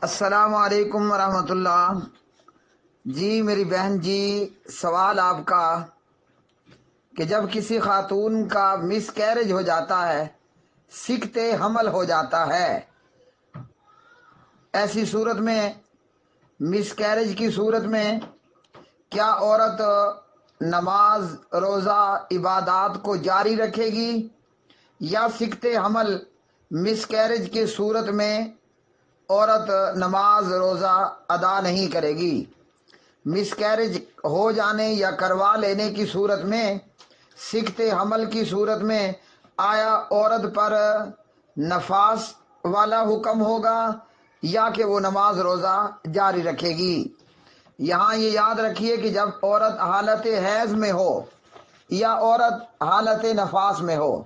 السلام علیکم ورحمۃ اللہ۔ جی میری بہن جی، سوال آپ کا کہ جب کسی خاتون کا مس کیریج ہو جاتا ہے، سکتے حمل ہو جاتا ہے، ایسی صورت میں مس کیریج کی صورت میں کیا عورت نماز روزہ عبادات کو جاری رکھے گی یا سکتے حمل مس کیریج کی صورت میں عورت نماز روزہ ادا نہیں کرے گی؟ مس کیریج ہو جانے یا کروا لینے کی صورت میں، سکتے حمل کی صورت میں آیا عورت پر نفاس والا حکم ہوگا یا کہ وہ نماز روزہ جاری رکھے گی؟ یہاں یہ یاد رکھیے کہ جب عورت حالت حیض میں ہو یا عورت حالت نفاس میں ہو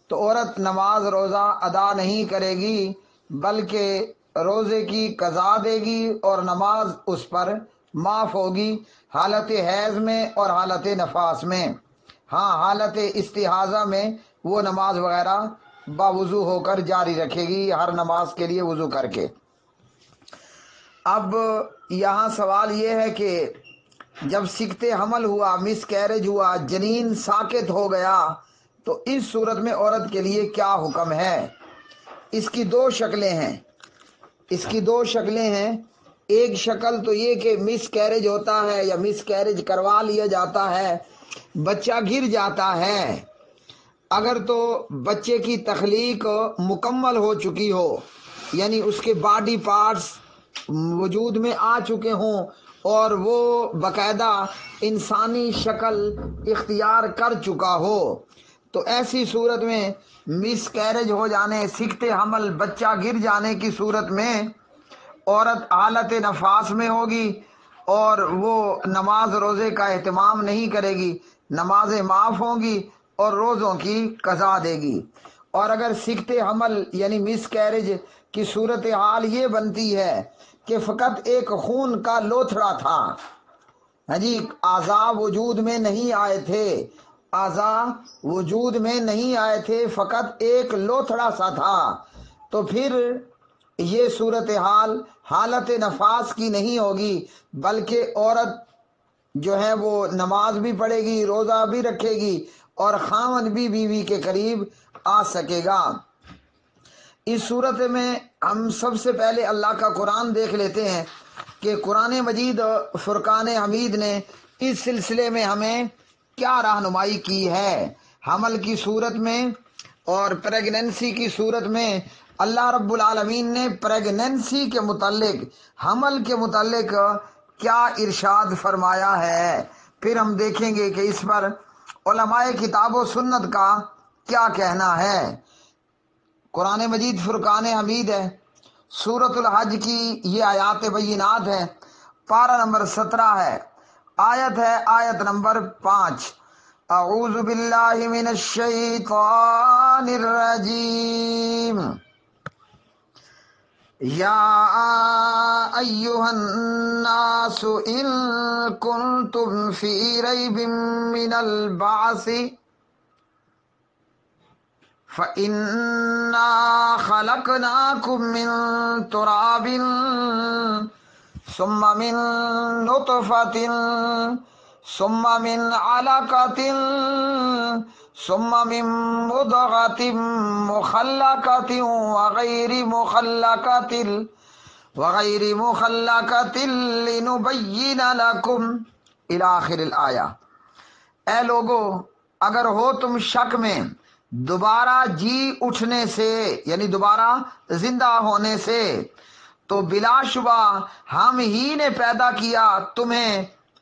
تو عورت نماز روزہ ادا نہیں کرے گی، بلکہ روزے کی قضا دے گی اور نماز اس پر معاف ہوگی، حالت حیض میں اور حالت نفاس میں۔ ہاں، حالت استحاضہ میں وہ نماز وغیرہ باوضو ہو کر جاری رکھے گی، ہر نماز کے لیے وضو کر کے۔ اب یہاں سوال یہ ہے کہ جب سکتے حمل ہوا، مس کیریج ہوا، جنین ساقط ہو گیا، تو اس صورت میں عورت کے لیے کیا حکم ہے؟ اس کی دو شکلیں ہیں۔ ایک شکل تو یہ کہ مس کیریج ہوتا ہے یا مس کیریج کروا لیا جاتا ہے، بچہ گر جاتا ہے۔ اگر تو بچے کی تخلیق مکمل ہو چکی ہو، یعنی اس کے باڈی پارٹس وجود میں آ چکے ہوں اور وہ باقاعدہ انسانی شکل اختیار کر چکا ہو، تو ایسی صورت میں مس کیریج ہو جانے، سکتے حمل بچہ گر جانے کی صورت میں عورت حالت نفاس میں ہوگی اور وہ نماز روزے کا اہتمام نہیں کرے گی، نمازیں معاف ہوں گی اور روزوں کی قضا دے گی۔ اور اگر سکتے حمل یعنی مس کیریج کی صورتحال یہ بنتی ہے کہ فقط ایک خون کا لوتھڑا تھا، ہاں جی، اعضاء وجود میں نہیں آئے تھے، فقط ایک لوتھڑا سا تھا، تو پھر یہ صورتحال حالت نفاس کی نہیں ہوگی، بلکہ عورت جو ہے وہ نماز بھی پڑھے گی، روزہ بھی رکھے گی اور خاوند بھی بیوی کے قریب آ سکے گا۔ اس صورت میں ہم سب سے پہلے اللہ کا قرآن دیکھ لیتے ہیں کہ قرآن مجید فرقان حمید نے اس سلسلے میں ہمیں کیا رہنمائی کی ہے۔ حمل کی صورت میں اور پریگننسی کی صورت میں اللہ رب العالمین نے پریگننسی کے متعلق، حمل کے متعلق کیا ارشاد فرمایا ہے، پھر ہم دیکھیں گے کہ اس پر علماء کتاب و سنت کا کیا کہنا ہے۔ قرآن مجید فرقان حمید ہے، سورۃ الحج کی یہ آیات بینات ہے، پارہ نمبر 17 ہے، آیت نمبر 5۔ اعوذ باللہ من الشیطان الرجیم، یا ایہا الناس ان کنتم فی ریب من البعث فَإِنَّا خَلَقْنَاكُم مِّن تُرَابٍ ثُمَّ مِن نُّطْفَةٍ ثُمَّ مِنْ عَلَقَةٍ ثُمَّ مِن مُّضْغَةٍ مُّخَلَّقَةٍ وَغَيْرِ مُخَلَّقَةٍ لِّنُبَيِّنَ لَكُمْ إِلَى آخر الآیہ۔ اے لوگو، اگر ہو تم شک میں دوبارہ جی اٹھنے سے، یعنی دوبارہ زندہ ہونے سے، تو بلا شبہ ہم ہی نے پیدا کیا تمہیں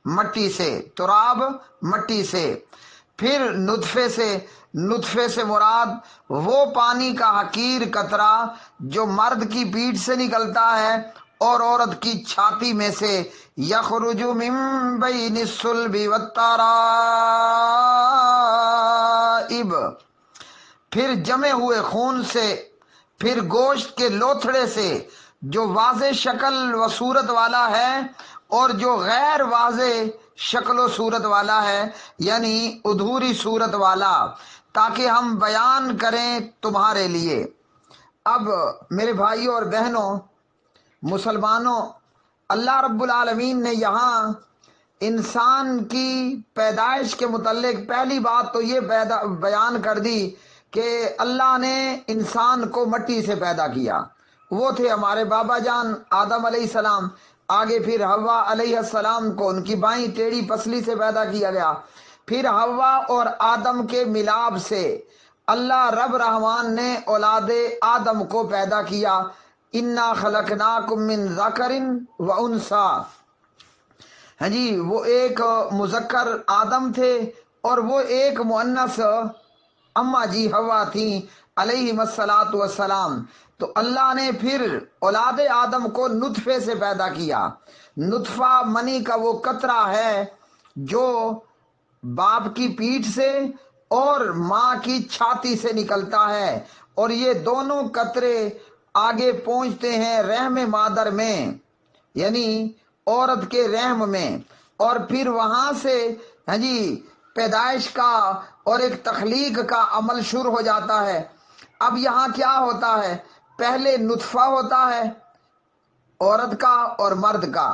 مٹی سے، تراب مٹی سے، پھر نطفے سے مراد وہ پانی کا حقیر قطرہ جو مرد کی پیٹھ سے نکلتا ہے اور عورت کی چھاتی میں سے، یخرج من بین الصلب والترائب، پھر جمے ہوئے خون سے، پھر گوشت کے لوتھڑے سے جو واضح شکل و صورت والا ہے اور جو غیر واضح شکل و صورت والا ہے، یعنی ادھوری صورت والا، تاکہ ہم بیان کریں تمہارے لیے۔ اب میرے بھائیوں اور بہنوں، مسلمانوں، اللہ رب العالمین نے یہاں انسان کی پیدائش کے متعلق پہلی بات تو یہ بیان کر دی کہ اللہ نے انسان کو مٹی سے پیدا کیا۔ وہ تھے ہمارے بابا جان آدم علیہ السلام، آگے پھر حوا علیہ السلام کو ان کی بائیں ٹیڑھی پسلی سے پیدا کیا گیا، پھر حوا اور آدم کے ملاپ سے اللہ رب رحمان نے اولاد آدم کو پیدا کیا۔ انا خلقناکم من ذکر و انثی، ہاں جی، وہ ایک مذکر آدم تھے اور وہ ایک مؤنث اماں جی حوا تھیں علیہم الصلاۃ والسلام۔ تو اللہ نے پھر اولاد آدم کو نطفے سے پیدا کیا۔ نطفہ منی کا وہ قطرہ ہے جو باپ کی پیٹھ سے اور ماں کی چھاتی سے نکلتا ہے، اور یہ دونوں قطرے آگے پہنچتے ہیں رحم مادر میں، یعنی عورت کے رحم میں، اور پھر وہاں سے ہاں جی پیدائش کا اور ایک تخلیق کا عمل شروع ہو جاتا ہے۔ اب یہاں کیا ہوتا ہے؟ پہلے نطفہ ہوتا ہے عورت کا اور مرد کا،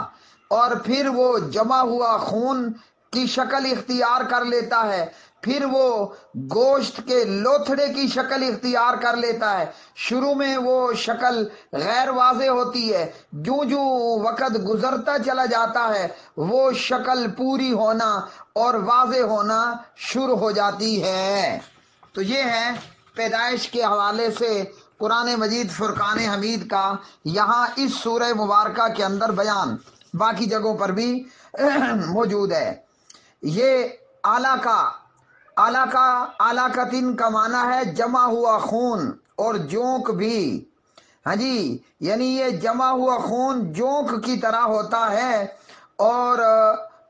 اور پھر وہ جمع ہوا خون کی شکل اختیار کر لیتا ہے، پھر وہ گوشت کے لوتھڑے کی شکل اختیار کر لیتا ہے۔ شروع میں وہ شکل غیر واضح ہوتی ہے، جوں جوں وقت گزرتا چلا جاتا ہے وہ شکل پوری ہونا اور واضح ہونا شروع ہو جاتی ہے۔ تو یہ ہے پیدائش کے حوالے سے قرآن مجید فرقان حمید کا یہاں اس سورہ مبارکہ کے اندر بیان، باقی جگہوں پر بھی موجود ہے۔ یہ علاقتن کا معنی ہے جمع ہوا خون، اور جونک بھی، ہاں جی، یعنی یہ جمع ہوا خون جونک کی طرح ہوتا ہے، اور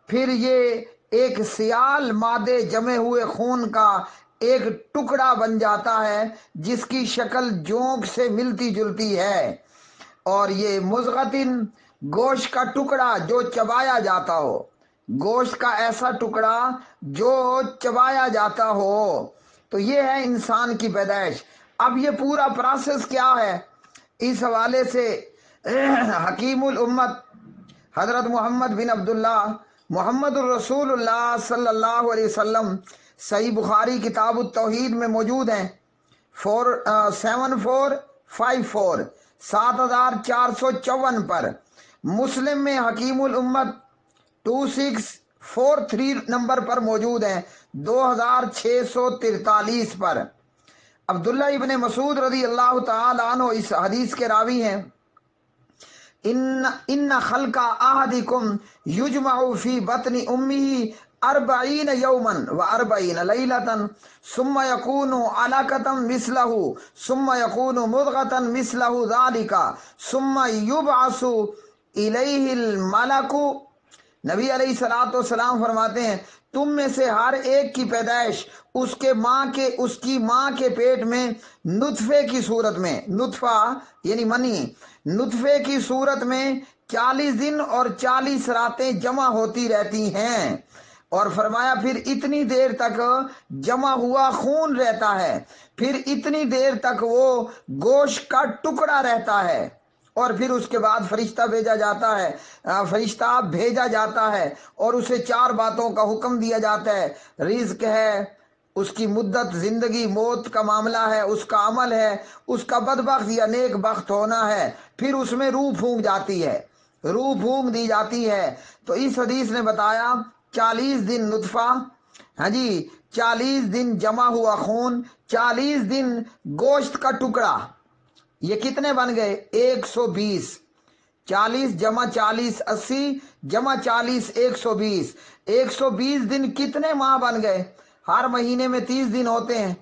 پھر یہ ایک سیال مادے جمے ہوئے خون کا ایک ٹکڑا بن جاتا ہے جس کی شکل جونک سے ملتی جلتی ہے، اور یہ مضغتن گوشت کا ٹکڑا جو چبایا جاتا ہو، گوشت کا ایسا ٹکڑا جو چبایا جاتا ہو۔ تو یہ ہے انسان کی پیدائش۔ اب یہ پورا پروسیس کیا ہے، اس حوالے سے حکیم الامت حضرت محمد بن عبداللہ محمد الرسول اللہ صلی اللہ علیہ وسلم صحیح بخاری کتاب التوحید میں موجود ہیں 7454 7454 پر، مسلم میں حکیم الامت 2643 نمبر پر موجود ہیں 2643 پر۔ عبداللہ ابن مسعود رضی اللہ تعالی عنہ اس حدیث کے راوی ہیں۔ ان خلق احدکم یجمع فی بطن امہ 40 یوما و40 لیلۃ ثم یکون علقۃ مثلہ ثم یکون مضغۃ مثلہ ذلک ثم یبعث الیہ الملک۔ نبی علیہ الصلوۃ والسلام فرماتے ہیں تم میں سے ہر ایک کی پیدائش اس کی ماں کے پیٹ میں نطفے کی صورت میں، نطفہ یعنی منی، نطفے کی صورت میں 40 دن اور 40 راتیں جمع ہوتی رہتی ہیں، اور فرمایا پھر اتنی دیر تک جمع ہوا خون رہتا ہے، پھر اتنی دیر تک وہ گوشت کا ٹکڑا رہتا ہے، اور پھر اس کے بعد فرشتہ بھیجا جاتا ہے اور اسے 4 باتوں کا حکم دیا جاتا ہے۔ رزق ہے، اس کی مدت، زندگی موت کا معاملہ ہے، اس کا عمل ہے، اس کا بدبخت یا نیک بخت ہونا ہے، پھر اس میں روح پھونک دی جاتی ہے۔ تو اس حدیث نے بتایا 40 دن نطفہ، ہاں جی، 40 دن جمع ہوا خون، 40 دن گوشت کا ٹکڑا، یہ کتنے بن گئے 120، 40 جمع 40 80 جمع 40 120، 120 دن کتنے ماہ بن گئے؟ ہر مہینے میں 30 دن ہوتے ہیں،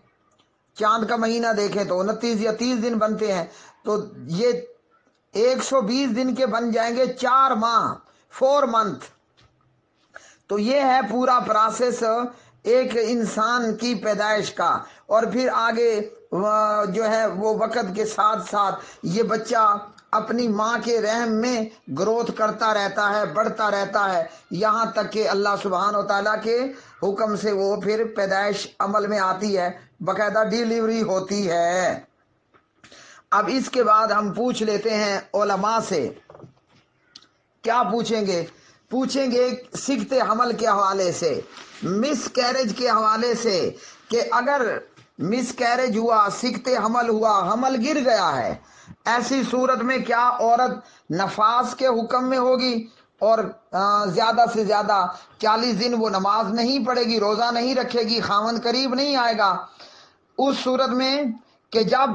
چاند کا مہینہ دیکھیں تو 29 یا 30 دن بنتے ہیں، تو یہ 120 دن کے بن جائیں گے 4 ماہ، 4 منتھ۔ تو یہ ہے پورا پروسیس ایک انسان کی پیدائش کا، اور پھر آگے جو ہے وہ وقت کے ساتھ ساتھ یہ بچہ اپنی ماں کے رحم میں گروتھ کرتا رہتا ہے، بڑھتا رہتا ہے، یہاں تک کہ اللہ سبحانہ و تعالیٰ کے حکم سے وہ پھر پیدائش عمل میں آتی ہے، باقاعدہ ڈیلیوری ہوتی ہے۔ اب اس کے بعد ہم پوچھ لیتے ہیں علماء سے کیا پوچھیں گے؟ پوچھیں گے سکتے حمل کے حوالے سے، مس کیریج کے حوالے سے، کہ اگر مس کیریج ہوا، سکتے حمل ہوا، حمل گر گیا ہے، ایسی صورت میں کیا عورت نفاس کے حکم میں ہوگی اور زیادہ سے زیادہ 40 دن وہ نماز نہیں پڑھے گی، روزہ نہیں رکھے گی، خاوند قریب نہیں آئے گا؟ اس صورت میں کہ جب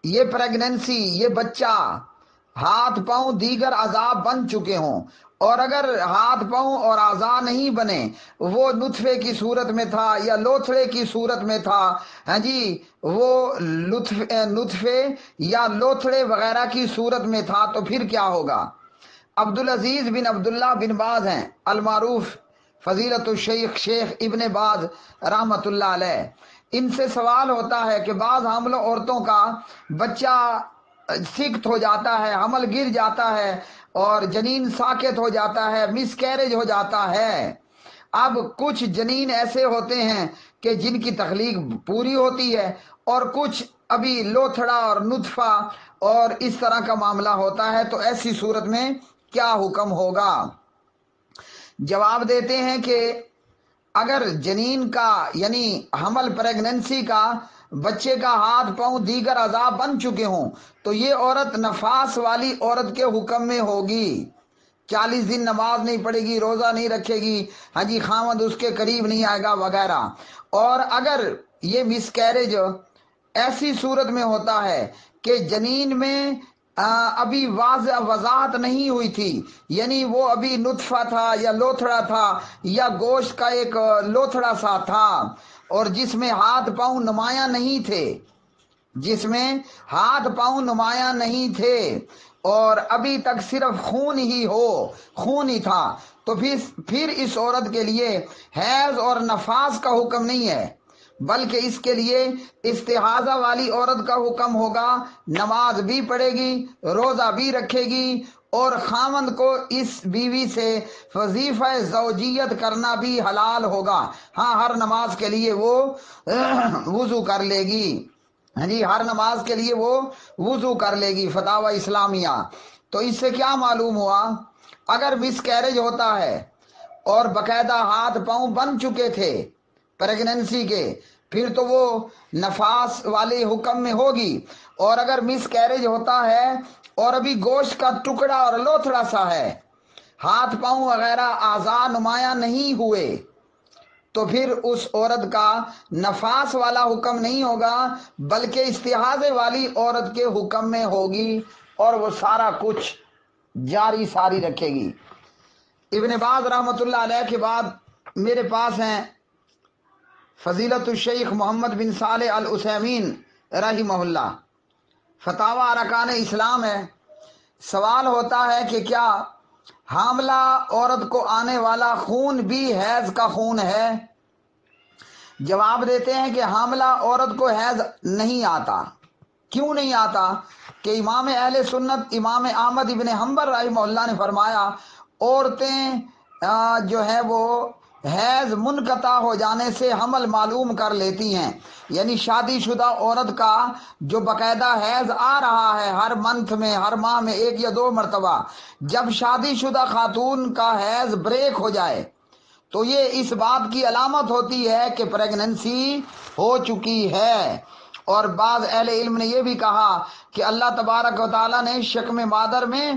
یہ پریگننسی، یہ بچہ ہاتھ پاؤں دیگر اعضاء بن چکے ہوں، اور اگر ہاتھ پاؤں اور اعضاء نہیں بنے، وہ نطفے کی صورت میں تھا یا لوتھڑے کی صورت میں تھا، ہاں جی، وہ نطفے یا لوتھڑے وغیرہ کی صورت میں تھا، تو پھر کیا ہوگا؟ عبدالعزیز بن عبداللہ بن باز ہیں المعروف فضیلت الشیخ شیخ ابن باز رحمت اللہ علیہ، ان سے سوال ہوتا ہے کہ بعض حاملہ عورتوں کا بچہ سکت ہو جاتا ہے، حمل گر جاتا ہے اور جنین ساکت ہو جاتا ہے، مس کیریج ہو جاتا ہے۔ اب کچھ جنین ایسے ہوتے ہیں کہ جن کی تخلیق پوری ہوتی ہے، اور کچھ ابھی لوتھڑا اور نطفہ اور اس طرح کا معاملہ ہوتا ہے، تو ایسی صورت میں کیا حکم ہوگا؟ جواب دیتے ہیں کہ اگر جنین کا یعنی حمل پریگننسی کا بچے کا ہاتھ پاؤں دیگر اعضاء بن چکے ہوں تو یہ عورت نفاس والی عورت کے حکم میں ہوگی، 40 دن نماز نہیں پڑھے گی، روزہ نہیں رکھے گی، ہاں جی، خاوند اس کے قریب نہیں آئے گا وغیرہ۔ اور اگر یہ مس کیریج ایسی صورت میں ہوتا ہے کہ جنین میں ابھی واضح وضاحت نہیں ہوئی تھی، یعنی وہ ابھی نطفہ تھا یا لوتھڑا تھا یا گوشت کا ایک لوتھڑا سا تھا، اور جس میں ہاتھ پاؤں نمایاں نہیں تھے، جس میں ہاتھ پاؤں نمایاں نہیں تھے، اور ابھی تک صرف خون ہی تھا، تو پھر اس عورت کے لیے حیض اور نفاس کا حکم نہیں ہے، بلکہ اس کے لیے استحاضہ والی عورت کا حکم ہوگا، نماز بھی پڑھے گی، روزہ بھی رکھے گی، اور خاوند کو اس بیوی سے وظیفہ زوجیت کرنا بھی حلال ہوگا۔ ہاں، ہر نماز کے لیے وہ وضو کر لے گی، ہاں جی، ہر نماز کے لیے وہ وضو کر لے گی، فتاوی اسلامیہ۔ تو اس سے کیا معلوم ہوا؟ اگر مس کیریج ہوتا ہے اور باقاعدہ ہاتھ پاؤں بن چکے تھے پریگننسی کے، پھر تو وہ نفاس والے حکم میں ہوگی، اور اگر مس کیریج ہوتا ہے اور ابھی گوشت کا ٹکڑا اور لوتھڑا سا ہے، ہاتھ پاؤں وغیرہ اعضاء نمایاں نہیں ہوئے، تو پھر اس عورت کا نفاس والا حکم نہیں ہوگا، بلکہ استحاضے والی عورت کے حکم میں ہوگی، اور وہ سارا کچھ جاری ساری رکھے گی۔ ابن باز رحمت اللہ علیہ کے بعد میرے پاس ہیں فضیلت الشیخ محمد بن صالح العثیمین رحمہ اللہ، فتاوی ارکان اسلام ہے۔ سوال ہوتا ہے کہ کیا حاملہ عورت کو آنے والا خون بھی حیض کا خون ہے؟ جواب دیتے ہیں کہ حاملہ عورت کو حیض نہیں آتا۔ کیوں نہیں آتا؟ کہ امام اہل سنت امام احمد ابن حنبل رحمہ اللہ نے فرمایا، عورتیں جو ہے وہ حیض منقطع ہو جانے سے حمل معلوم کر لیتی ہیں، یعنی شادی شدہ عورت کا جو باقاعدہ حیض آ رہا ہے ہر منتھ میں، ہر ماہ میں 1 یا 2 مرتبہ، جب شادی شدہ خاتون کا حیض بریک ہو جائے تو یہ اس بات کی علامت ہوتی ہے کہ پریگننسی ہو چکی ہے۔ اور بعض اہل علم نے یہ بھی کہا کہ اللہ تبارک و تعالیٰ نے شکم مادر میں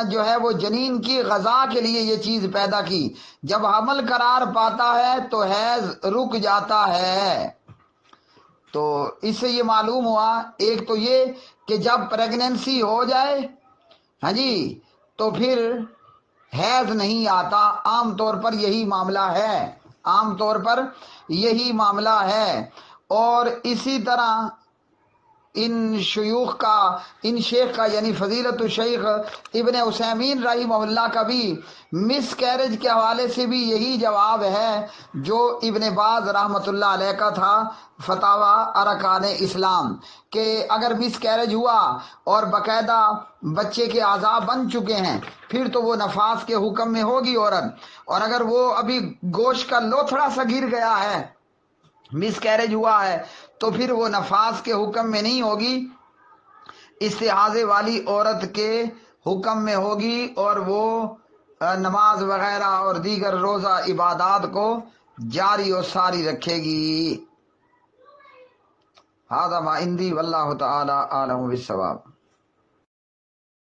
جو ہے وہ جنین کی غذا کے لیے یہ چیز پیدا کی، جب حمل قرار پاتا ہے تو حیض رک جاتا ہے۔ تو اس سے یہ معلوم ہوا، ایک تو یہ کہ جب پریگننسی ہو جائے، ہاں جی، تو پھر حیض نہیں آتا، عام طور پر یہی معاملہ ہے، عام طور پر یہی معاملہ ہے۔ اور اسی طرح ان شیخ کا یعنی فضیلت الشیخ ابن عثیمین رحمہ اللہ کا بھی مس کیریج کے حوالے سے بھی یہی جواب ہے جو ابن باز رحمۃ اللہ علیہ کا تھا فتاوی ارکان اسلام، کہ اگر مس کیریج ہوا اور باقاعدہ بچے کے اعضاء بن چکے ہیں پھر تو وہ نفاس کے حکم میں ہوگی عورت، اور اگر وہ ابھی گوشت کا لوتھڑا سا گر گیا ہے، مس کیریج ہوا ہے، تو پھر وہ نفاس کے حکم میں نہیں ہوگی، استحاضے والی عورت کے حکم میں ہوگی اور وہ نماز وغیرہ اور دیگر روزہ عبادات کو جاری و ساری رکھے گی۔ ھذا ما عندی واللہ تعالی اعلم بالصواب۔